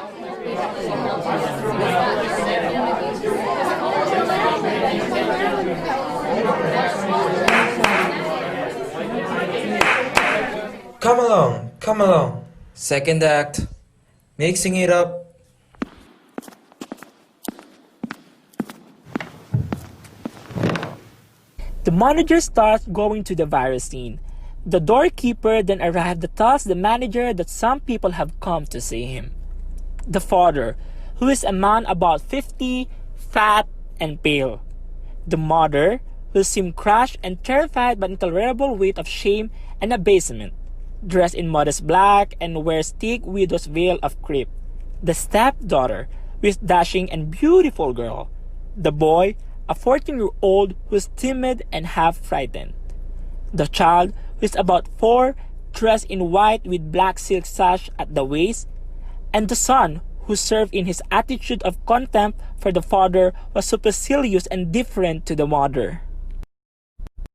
Come along, come along. Second act. Mixing it up. The manager starts going to the virus scene. The doorkeeper then arrives and tells the manager that some people have come to see him. The father, who is a man about 50, fat and pale. The mother, who seemed crushed and terrified by the intolerable weight of shame and abasement, dressed in modest black and wears thick widow's veil of crepe. The stepdaughter, who is dashing and beautiful girl. The boy, a 14-year-old who is timid and half frightened. The child, who is about 4, dressed in white with black silk sash at the waist. And the son, who served in his attitude of contempt for the father, was supercilious and different to the mother.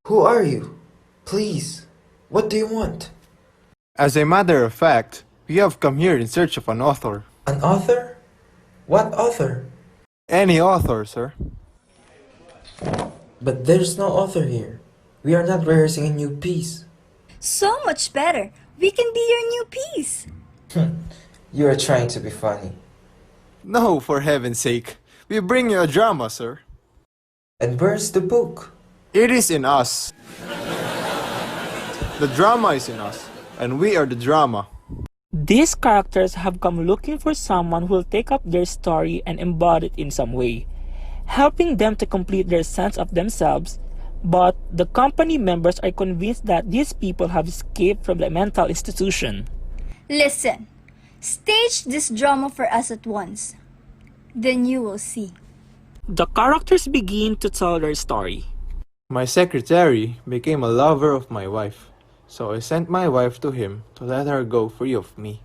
Who are you? Please, what do you want? As a matter of fact, we have come here in search of an author. An author? What author? Any author, sir. But there's no author here. We are not rehearsing a new piece. So much better. We can be your new piece. You are trying to be funny. No, for heaven's sake. We bring you a drama, sir. And where's the book? It is in us. The drama is in us, and we are the drama. These characters have come looking for someone who will take up their story and embody it in some way, helping them to complete their sense of themselves. But the company members are convinced that these people have escaped from the mental institution. Listen, stage this drama for us at once. Then you will see. The characters begin to tell their story. My secretary became a lover of my wife, so I sent my wife to him to let her go free of me.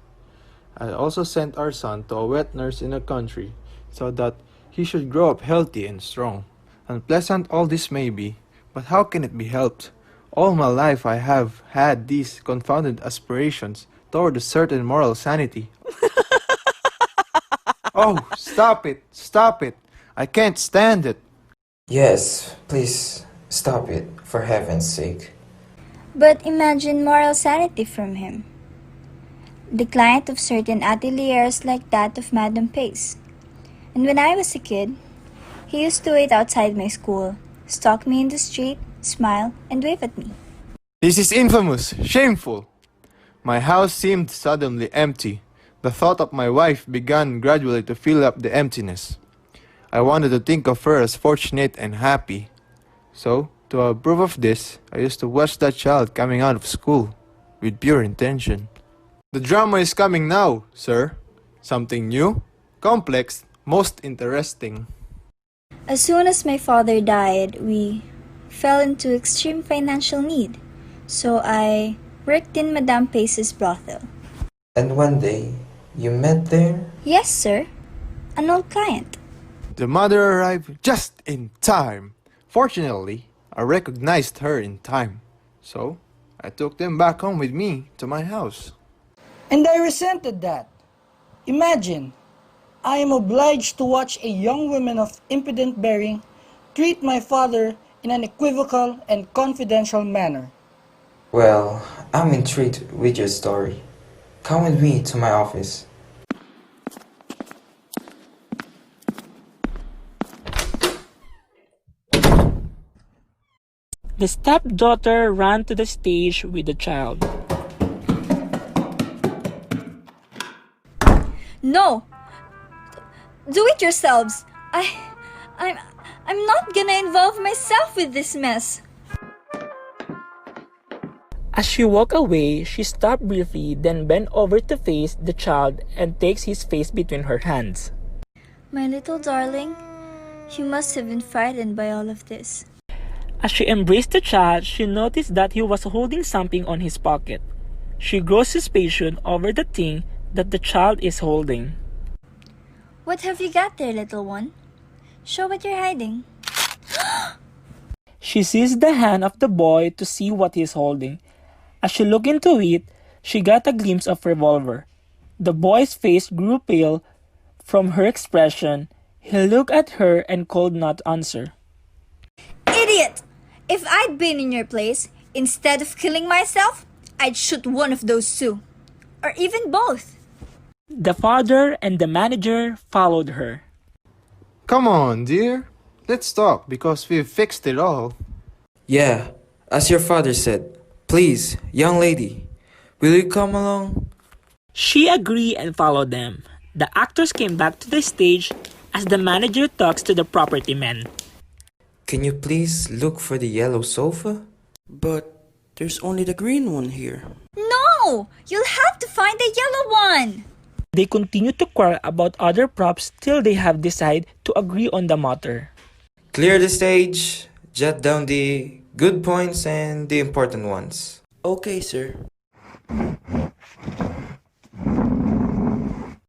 I also sent our son to a wet nurse in the country so that he should grow up healthy and strong. Unpleasant all this may be, but how can it be helped? All my life I have had these confounded aspirations toward a certain moral sanity. Oh, stop it! Stop it! I can't stand it! Yes, please stop it, for heaven's sake. But imagine moral sanity from him. The client of certain ateliers like that of Madame Pace. And when I was a kid, he used to wait outside my school, stalk me in the street, smile, and wave at me. This is infamous, shameful. My house seemed suddenly empty. The thought of my wife began gradually to fill up the emptiness. I wanted to think of her as fortunate and happy. So, to approve of this, I used to watch that child coming out of school, with pure intention. The drama is coming now, sir. Something new, complex, most interesting. As soon as my father died, we fell into extreme financial need. So I worked in Madame Pace's brothel. And one day, you met there? Yes, sir. An old client. The mother arrived just in time. Fortunately, I recognized her in time. So, I took them back home with me to my house. And I resented that. Imagine, I am obliged to watch a young woman of impudent bearing treat my father in an equivocal and confidential manner. Well, I'm intrigued with your story. Come with me to my office. The stepdaughter ran to the stage with the child. No! Do it yourselves! I'm not gonna involve myself with this mess. As she walked away, she stopped briefly, then bent over to face the child and takes his face between her hands. My little darling, you must have been frightened by all of this. As she embraced the child, she noticed that he was holding something on his pocket. She grows suspicious over the thing that the child is holding. What have you got there, little one? Show what you're hiding. She seized the hand of the boy to see what he is holding. As she looked into it, she got a glimpse of a revolver. The boy's face grew pale, From her expression, he looked at her and could not answer. Idiot! If I'd been in your place, instead of killing myself, I'd shoot one of those two. Or even both. The father and the manager followed her. Come on, dear. Let's talk because we've fixed it all. Yeah, as your father said. Please, young lady, will you come along? She agreed and followed them. The actors came back to the stage as the manager talks to the property men. Can you please look for the yellow sofa? But there's only the green one here. No! You'll have to find the yellow one! They continue to quarrel about other props till they have decided to agree on the matter. Clear the stage, jot down the good points and the important ones. Okay, sir.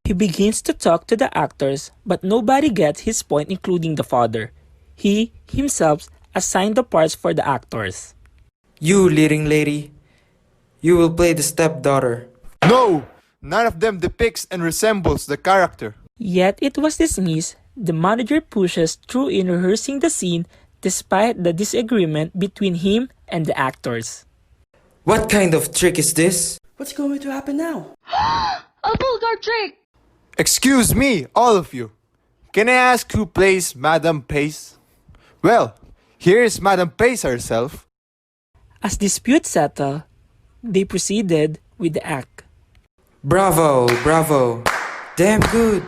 He begins to talk to the actors, but nobody gets his point, including the father. He, himself, assigned the parts for the actors. You, leading lady, you will play the stepdaughter. No! None of them depicts and resembles the character. Yet it was dismissed. The manager pushes through in rehearsing the scene despite the disagreement between him and the actors. What kind of trick is this? What's going to happen now? A vulgar trick! Excuse me, all of you. Can I ask who plays Madame Pace? Well, here is Madame Pace herself. As dispute settled, they proceeded with the act. Bravo, bravo. Damn good.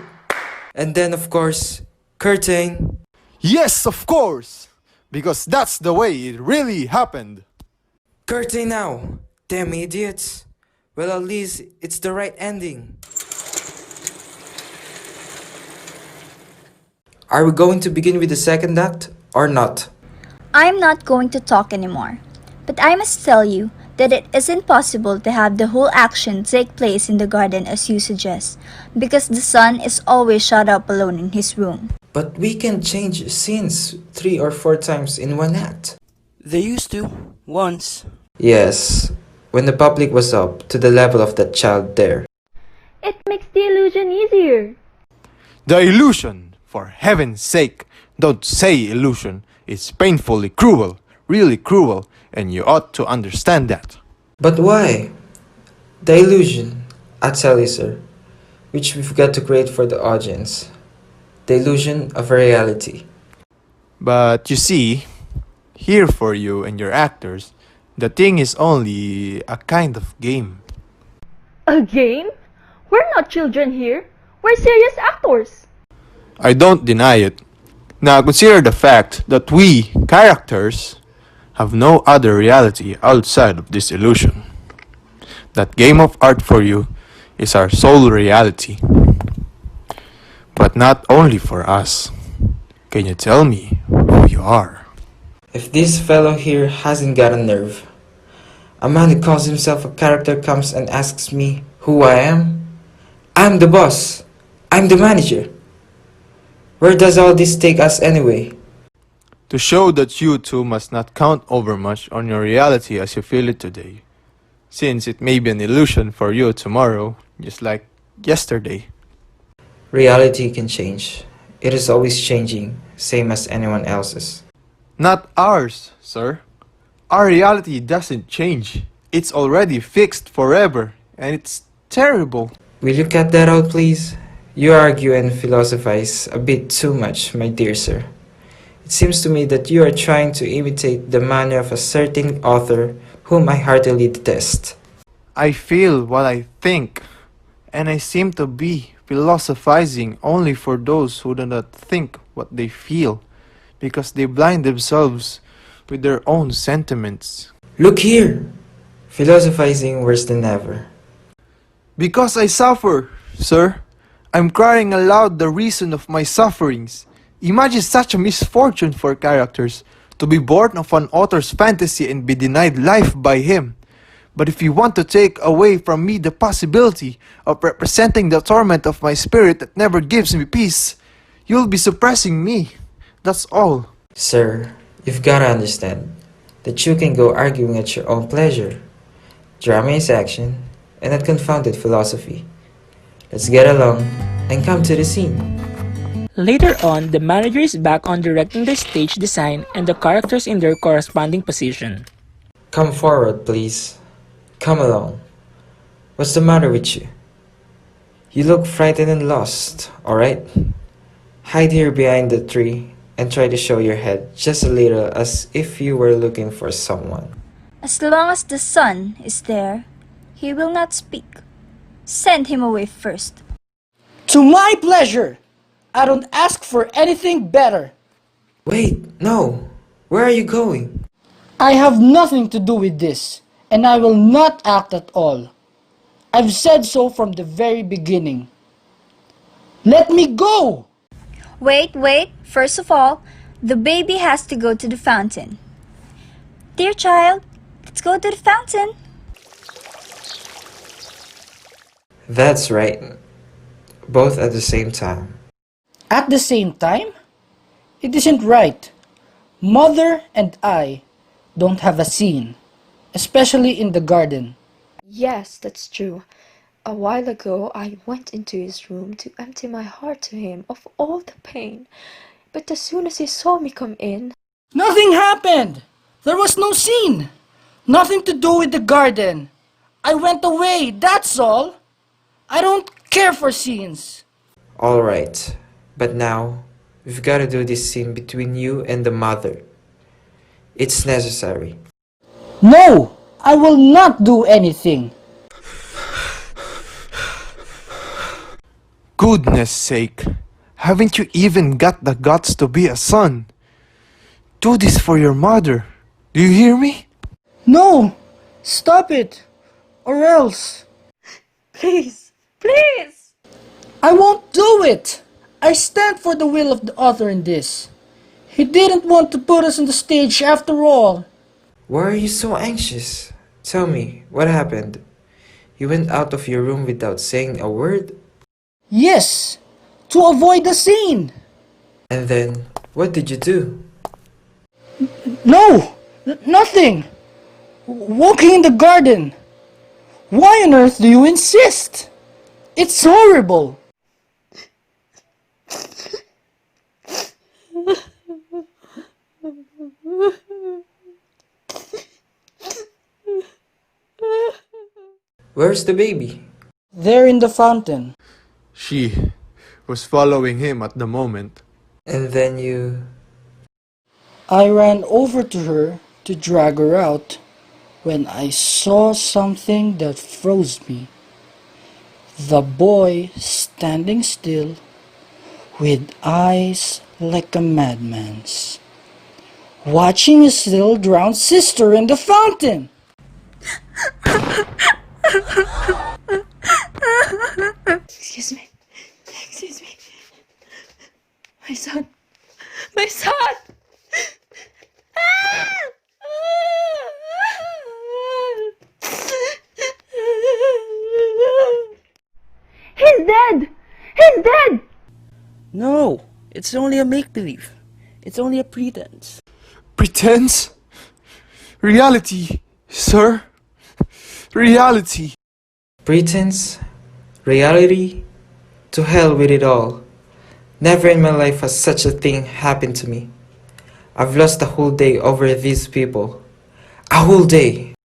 And then, of course, Chriztein. Yes, of course! Because that's the way it really happened. Chriztein now. Damn idiots. Well, at least it's the right ending. Are we going to begin with the second act or not? I'm not going to talk anymore. But I must tell you that it isn't possible to have the whole action take place in the garden as you suggest, because the son is always shut up alone in his room. But we can change scenes 3 or 4 times in one act. They used to, once. Yes, when the public was up to the level of that child there. It makes the illusion easier. The illusion, for heaven's sake, don't say illusion. It's painfully cruel, really cruel, and you ought to understand that. But why? The illusion, I tell you, sir, which we've got to create for the audience. The illusion of reality. But you see, here for you and your actors, the thing is only a kind of game. A game? We're not children here. We're serious actors. I don't deny it. Now consider the fact that we, characters, have no other reality outside of this illusion. That game of art for you is our sole reality. But not only for us. Can you tell me who you are? If this fellow here hasn't got a nerve, a man who calls himself a character comes and asks me who I am? I'm the boss. I'm the manager. Where does all this take us anyway? To show that you two must not count over much on your reality as you feel it today, since it may be an illusion for you tomorrow, just like yesterday. Reality can change. It is always changing, same as anyone else's. Not ours, sir. Our reality doesn't change. It's already fixed forever, and it's terrible. Will you cut that out, please? You argue and philosophize a bit too much, my dear sir. It seems to me that you are trying to imitate the manner of a certain author whom I heartily detest. I feel what I think, and I seem to be philosophizing only for those who do not think what they feel, because they blind themselves with their own sentiments. Look here! Philosophizing worse than ever. Because I suffer, sir. I'm crying aloud the reason of my sufferings. Imagine such a misfortune for characters, to be born of an author's fantasy and be denied life by him. But if you want to take away from me the possibility of representing the torment of my spirit that never gives me peace, you'll be suppressing me. That's all. Sir, you've got to understand that you can go arguing at your own pleasure. Drama is action, and not confounded philosophy. Let's get along. and come to the scene. Later on, the manager is back on directing the stage design and the characters in their corresponding position. Come forward, please. Come along. What's the matter with you? You look frightened and lost, alright? Hide here behind the tree and try to show your head just a little as if you were looking for someone. As long as the sun is there, he will not speak. Send him away first. To my pleasure! I don't ask for anything better. Wait, no. Where are you going? I have nothing to do with this, and I will not act at all. I've said so from the very beginning. Let me go! Wait. First of all, the baby has to go to the fountain. Dear child, let's go to the fountain. That's right. Both at the same time. At the same time? It isn't right. Mother and I don't have a scene, especially in the garden. Yes, that's true. A while ago, I went into his room to empty my heart to him of all the pain. But as soon as he saw me come in... Nothing happened! There was no scene! Nothing to do with the garden. I went away, that's all. I don't care for scenes. Alright, but now, we've got to do this scene between you and the mother. It's necessary. No! I will not do anything. Goodness sake, haven't you even got the guts to be a son? Do this for your mother. Do you hear me? No! Stop it! Or else... Please! Please! I won't do it! I stand for the will of the author in this. He didn't want to put us on the stage after all. Why are you so anxious? Tell me, what happened? You went out of your room without saying a word? Yes! To avoid the scene! And then, what did you do? No! Nothing! Walking in the garden. Why on earth do you insist? It's horrible! Where's the baby? There in the fountain. She was following him at the moment. And then you... I ran over to her to drag her out when I saw something that froze me. The boy standing still with eyes like a madman's, watching his little drowned sister in the fountain. Excuse me. Excuse me. My son. My son! He's dead! He's dead! No, it's only a make-believe. It's only a pretense. Pretense? Reality, sir. Reality. Pretense? Reality? To hell with it all. Never in my life has such a thing happened to me. I've lost a whole day over these people. A whole day.